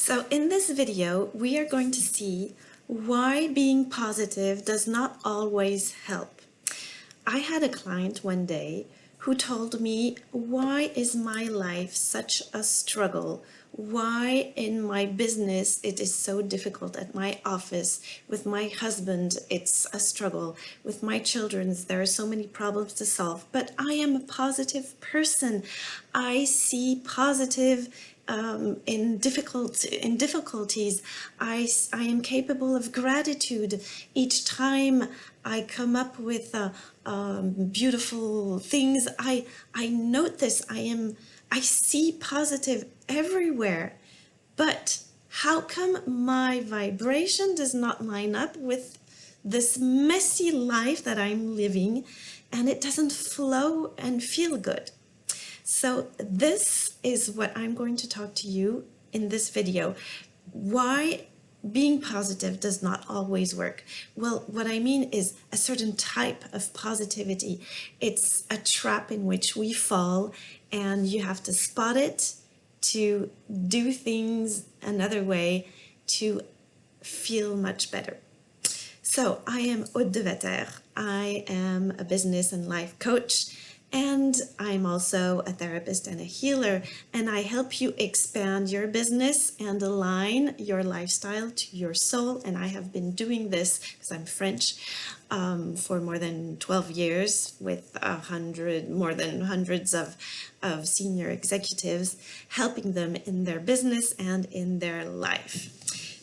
So in this video, we are going to see why being positive does not always help. I had a client one day who told me, why is my life such a struggle? Why in my business it is so difficult, at my office, with my husband it's a struggle, with my children there are so many problems to solve, but I am a positive person. I see positive in difficulties. I am capable of gratitude. Each time I come up with beautiful things, I note this. I see positive everywhere. But how come my vibration does not line up with this messy life that I'm living, and it doesn't flow and feel good? So this is what I'm going to talk to you in this video. Why being positive does not always work. Well, what I mean is a certain type of positivity. It's a trap in which we fall, and you have to spot it to do things another way to feel much better. So I am Aude de Vetter. I am a business and life coach, and I'm also a therapist and a healer, and I help you expand your business and align your lifestyle to your soul. And I have been doing this, because I'm French, for more than 12 years with more than hundreds of senior executives, helping them in their business and in their life.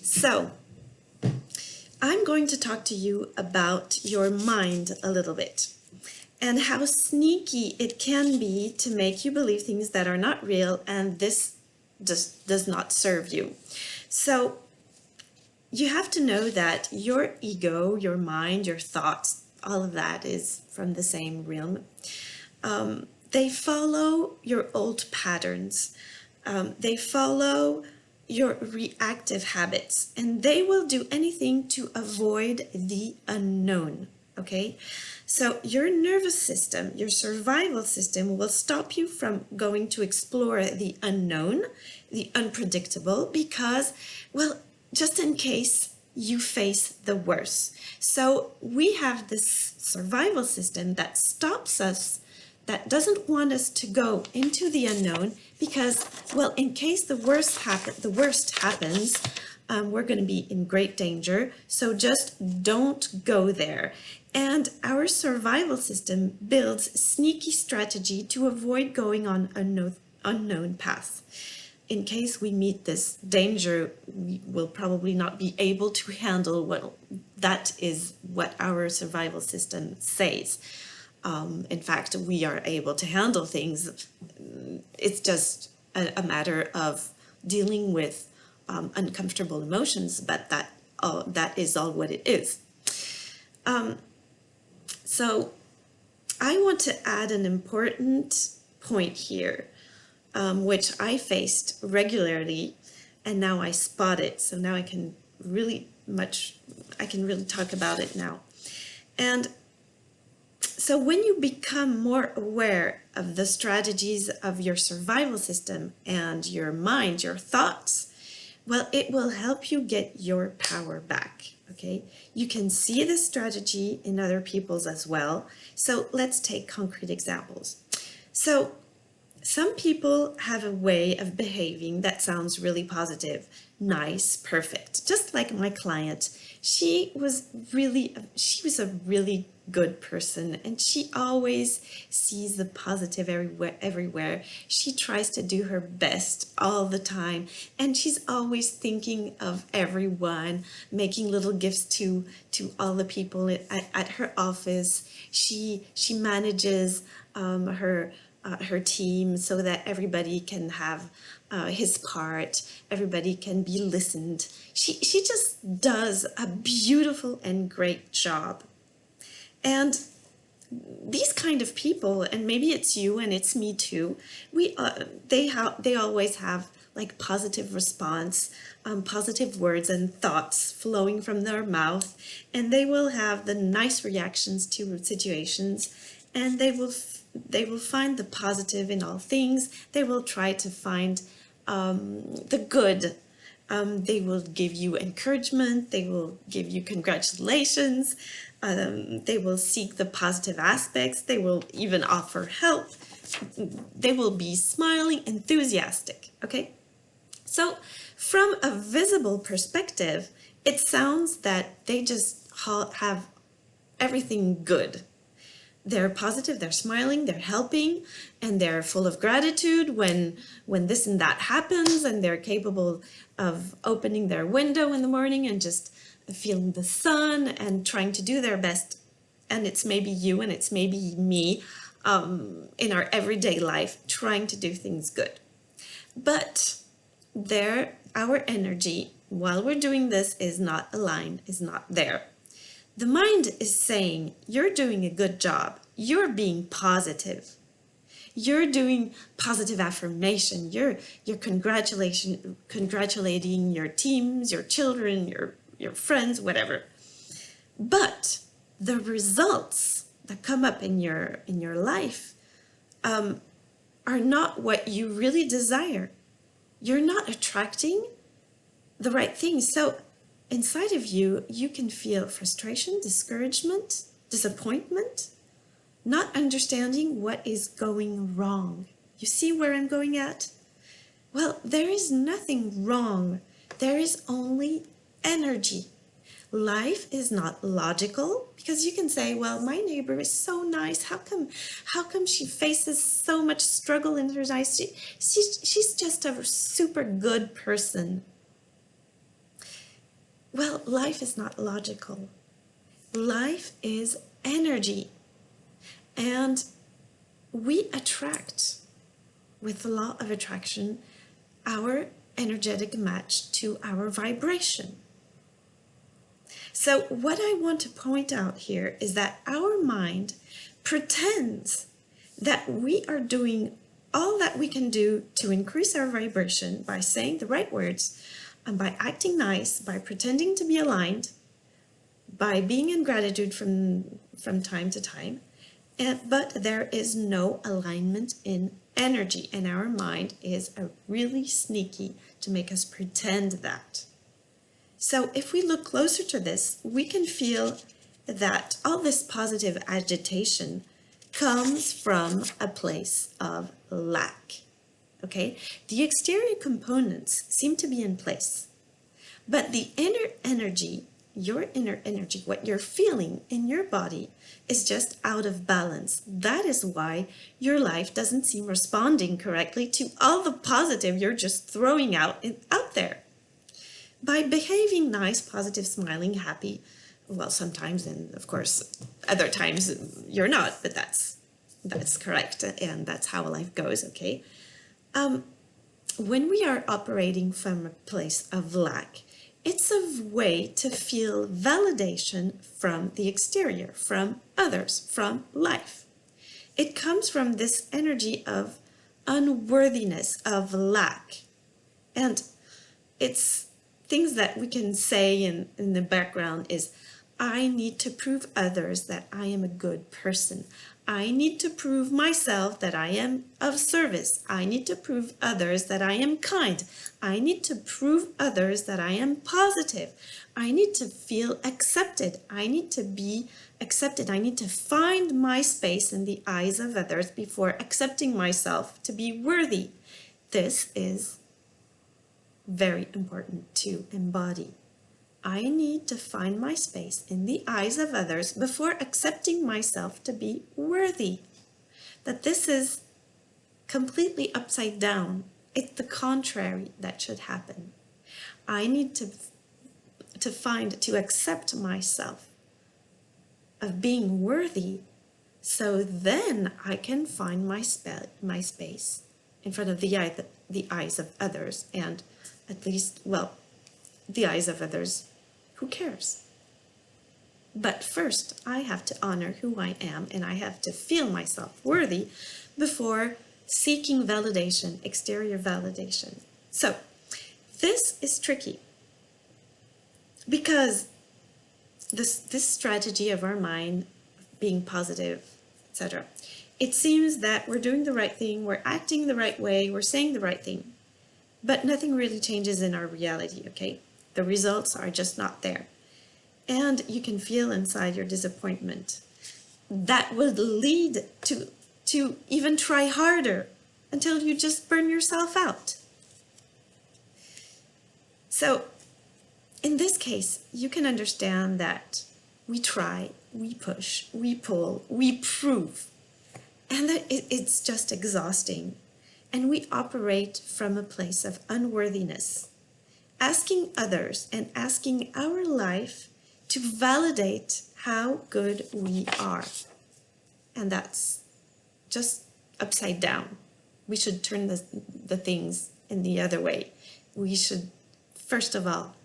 So I'm going to talk to you about your mind a little bit, and how sneaky it can be to make you believe things that are not real, and this just does not serve you. So you have to know that your ego, your mind, your thoughts, all of that is from the same realm. They follow your old patterns. They follow your reactive habits, and they will do anything to avoid the unknown. Okay, so your nervous system, your survival system, will stop you from going to explore the unknown, the unpredictable, because, well, just in case you face the worst. So we have this survival system that stops us, that doesn't want us to go into the unknown, because, well, in case the worst happens, we're going to be in great danger. So just don't go there. And our survival system builds sneaky strategy to avoid going on unknown paths. In case we meet this danger, we will probably not be able to handle. Well, that is what our survival system says. In fact, we are able to handle things. It's just a matter of dealing with uncomfortable emotions, but that is all what it is. So I want to add an important point here, which I faced regularly, and now I spot it. So now I can really talk about it now. And so when you become more aware of the strategies of your survival system and your mind, your thoughts, well, it will help you get your power back, okay? You can see the strategy in other people's as well. So let's take concrete examples. So some people have a way of behaving that sounds really positive, nice, perfect. Just like my client, she was a really good person, and she always sees the positive everywhere. She tries to do her best all the time, and she's always thinking of everyone, making little gifts to all the people at her office. She manages her team so that everybody can have his part, everybody can be listened. She just does a beautiful and great job. And these kind of people, and maybe it's you and it's me too, they always have like positive response, positive words and thoughts flowing from their mouth, and they will have the nice reactions to situations, and they will find the positive in all things. They will try to find the good They will give you encouragement. They will give you congratulations. They will seek the positive aspects. They will even offer help. They will be smiling, enthusiastic, okay? So from a visible perspective, it sounds that they just have everything good. They're positive, they're smiling, they're helping, and they're full of gratitude when this and that happens, and they're capable of opening their window in the morning and just feeling the sun and trying to do their best. And it's maybe you and it's maybe me in our everyday life trying to do things good. But our energy while we're doing this is not aligned, is not there. The mind is saying, you're doing a good job. You're being positive. You're doing positive affirmation. You're congratulating your teams, your children, your friends, whatever. But the results that come up in your life are not what you really desire. You're not attracting the right things. So inside of you, you can feel frustration, discouragement, disappointment, not understanding what is going wrong. You see where I'm going at? Well, there is nothing wrong. There is only energy. Life is not logical, because you can say, well, my neighbor is so nice. How come she faces so much struggle in her life? She's just a super good person. Well, life is not logical. Life is energy. And we attract, with the law of attraction, our energetic match to our vibration. So what I want to point out here is that our mind pretends that we are doing all that we can do to increase our vibration by saying the right words, and by acting nice, by pretending to be aligned, by being in gratitude from time to time, but there is no alignment in energy, and our mind is really sneaky to make us pretend that. So if we look closer to this, we can feel that all this positive agitation comes from a place of lack. Okay, the exterior components seem to be in place, but the inner energy, your inner energy, what you're feeling in your body is just out of balance. That is why your life doesn't seem responding correctly to all the positive you're just throwing out there. By behaving nice, positive, smiling, happy, well, sometimes, and of course, other times you're not, but that's correct, and that's how life goes, okay? When we are operating from a place of lack, it's a way to feel validation from the exterior, from others, from life. It comes from this energy of unworthiness, of lack. And it's things that we can say in the background is, I need to prove others that I am a good person. I need to prove myself that I am of service. I need to prove others that I am kind. I need to prove others that I am positive. I need to feel accepted. I need to be accepted. I need to find my space in the eyes of others before accepting myself to be worthy. This is very important to embody. I need to find my space in the eyes of others before accepting myself to be worthy. That this is completely upside down. It's the contrary that should happen. I need to accept myself of being worthy, so then I can find my space in front of the eyes of others, and at least, well, the eyes of others. Who cares? But first, I have to honor who I am, and I have to feel myself worthy before seeking validation, exterior validation. So this is tricky because this strategy of our mind being positive, etc. It seems that we're doing the right thing, we're acting the right way, we're saying the right thing. but nothing really changes in our reality, okay? The results are just not there. And you can feel inside your disappointment. That would lead to even try harder until you just burn yourself out. So in this case, you can understand that we try, we push, we pull, we prove, and that it's just exhausting. And we operate from a place of unworthiness, asking others and asking our life to validate how good we are. And that's just upside down. We should turn the things in the other way. We should, first of all,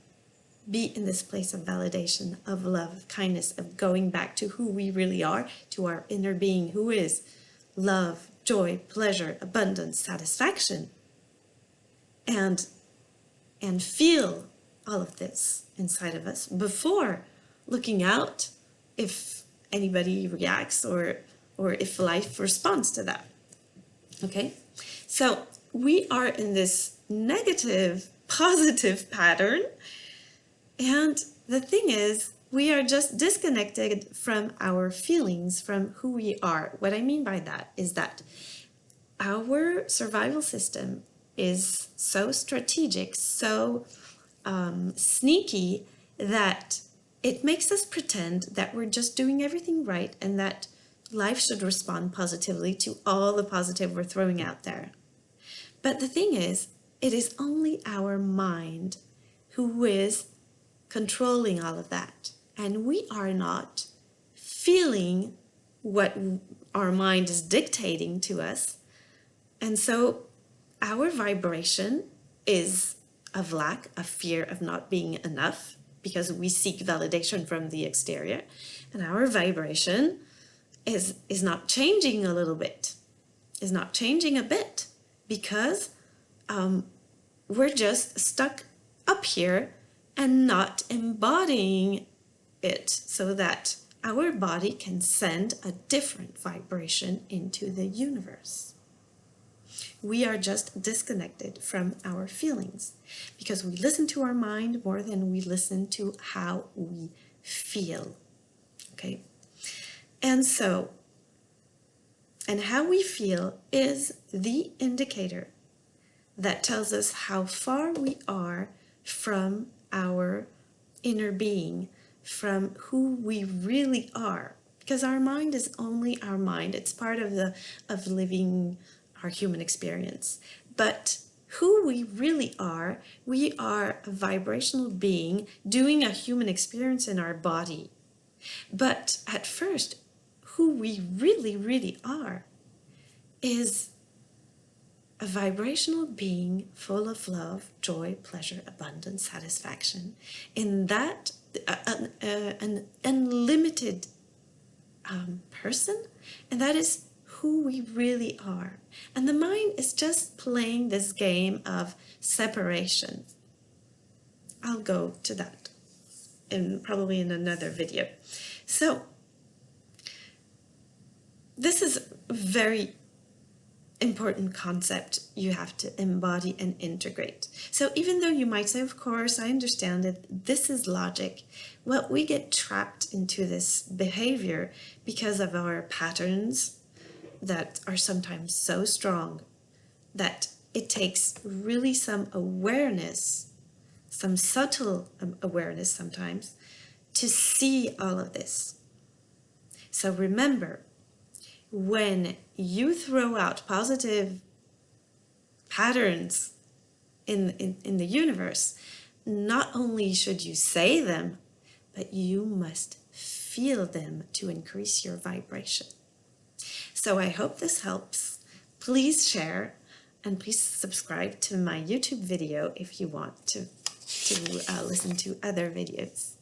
be in this place of validation, of love, of kindness, of going back to who we really are, to our inner being, who is love, joy, pleasure, abundance, satisfaction, and feel all of this inside of us before looking out if anybody reacts or if life responds to that. Okay? So we are in this negative, positive pattern, and the thing is, we are just disconnected from our feelings, from who we are. What I mean by that is that our survival system is so strategic, so sneaky, that it makes us pretend that we're just doing everything right and that life should respond positively to all the positive we're throwing out there. But the thing is, it is only our mind who is controlling all of that. And we are not feeling what our mind is dictating to us. And so our vibration is of lack, of fear of not being enough, because we seek validation from the exterior. And our vibration is not changing a little bit, is not changing a bit, because we're just stuck up here and not embodying it so that our body can send a different vibration into the universe. We are just disconnected from our feelings because we listen to our mind more than we listen to how we feel. Okay? And so, and how we feel is the indicator that tells us how far we are from our inner being, from who we really are. Because our mind is only our mind. It's part of living our human experience. But who we really are a vibrational being doing a human experience in our body. But at first, who we really, really are is a vibrational being full of love, joy, pleasure, abundance, satisfaction. In that, an unlimited person, and that is who we really are. And the mind is just playing this game of separation. I'll go to that probably in another video. So this is a very important concept you have to embody and integrate. So even though you might say, of course, I understand that this is logic, well, we get trapped into this behavior because of our patterns that are sometimes so strong that it takes really some awareness, some subtle awareness sometimes, to see all of this. So remember, when you throw out positive patterns in the universe, not only should you say them, but you must feel them to increase your vibration. So I hope this helps. Please share and please subscribe to my YouTube video if you want to listen to other videos.